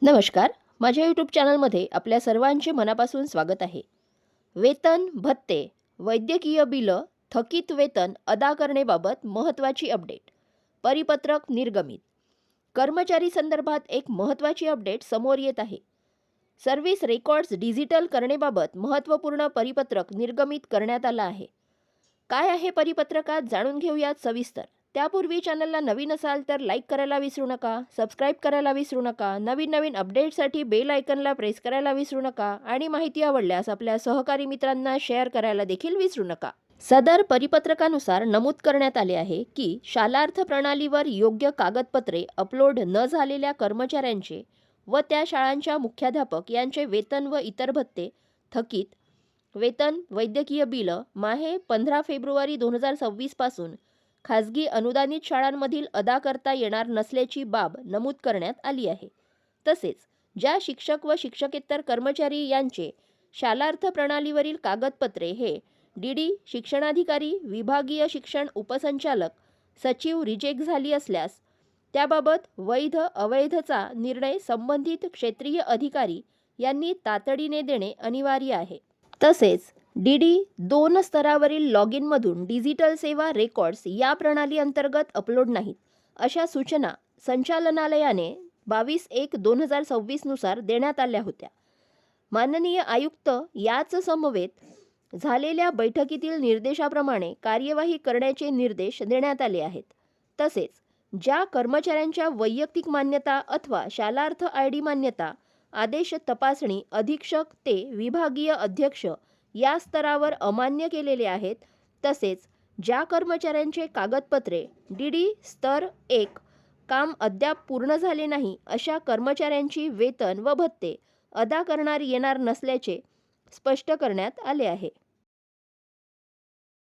नमस्कार. माझ्या यूट्यूब चॅनलमध्ये आपल्या सर्वांचे मनापासून स्वागत आहे. वेतन, भत्ते, वैद्यकीय बिलं, थकीत वेतन अदा करणेबाबत महत्त्वाची अपडेट. परिपत्रक निर्गमित. कर्मचारी संदर्भात एक महत्त्वाची अपडेट समोर येत आहे. सर्व्हिस रेकॉर्ड्स डिजिटल करणेबाबत महत्त्वपूर्ण परिपत्रक निर्गमित करण्यात आलं आहे. काय आहे परिपत्रकात जाणून घेऊयात सविस्तर. त्यापूर्वी चॅनलला नवीन असाल तर लाईक करायला विसरू नका, सबस्क्राईब करायला विसरू नका, नवीन अपडेट्ससाठी बेल आयकनला प्रेस करायला विसरू नका आणि माहिती आवडल्यास आपल्या सहकारी मित्रांना शेअर करायला देखील विसरू नका. सदर परिपत्रकानुसार नमूद करण्यात आले आहे की शालार्थ प्रणालीवर योग्य कागदपत्रे अपलोड न झालेल्या कर्मचाऱ्यांचे व त्या शाळांच्या मुख्याध्यापक यांचे वेतन व इतर भत्ते, थकीत वेतन, वैद्यकीय बिलं माहे 15 फेब्रुवारी 2026 पासून खाजगी अनुदानित शाळांमधील अदा करता येणार नसल्याची बाब नमूद करण्यात आली आहे. तसेच ज्या शिक्षक व शिक्षकेतर कर्मचारी यांचे शालार्थ प्रणालीवरील कागदपत्रे हे डी शिक्षणाधिकारी, विभागीय शिक्षण उपसंचालक, सचिव रिजेक्ट झाली असल्यास त्याबाबत वैध अवैधचा निर्णय संबंधित क्षेत्रीय अधिकारी यांनी तातडीने देणे अनिवार्य आहे. तसेच डी 2 स्तरावरील लॉग इनमधून डिजिटल सेवा रेकॉर्ड्स या प्रणाली अंतर्गत अपलोड नाहीत अशा सूचना संचालनालयाने 22/1/2026 नुसार देण्यात आल्या होत्या. माननीय आयुक्त याच समवेत झालेल्या बैठकीतील निर्देशाप्रमाणे कार्यवाही करण्याचे निर्देश देण्यात आले आहेत. तसेच ज्या कर्मचाऱ्यांच्या वैयक्तिक मान्यता अथवा शालार्थ ID मान्यता आदेश तपासणी अधीक्षक ते विभागीय अध्यक्ष या स्तरावर अमान्य केलेले आहेत, तसेच ज्या कर्मचाऱ्यांचे कागदपत्रे डी स्तर 1 काम अद्याप पूर्ण झाले नाही अशा कर्मचाऱ्यांची वेतन व भत्ते अदा करणार येणार नसल्याचे स्पष्ट करण्यात आले आहे.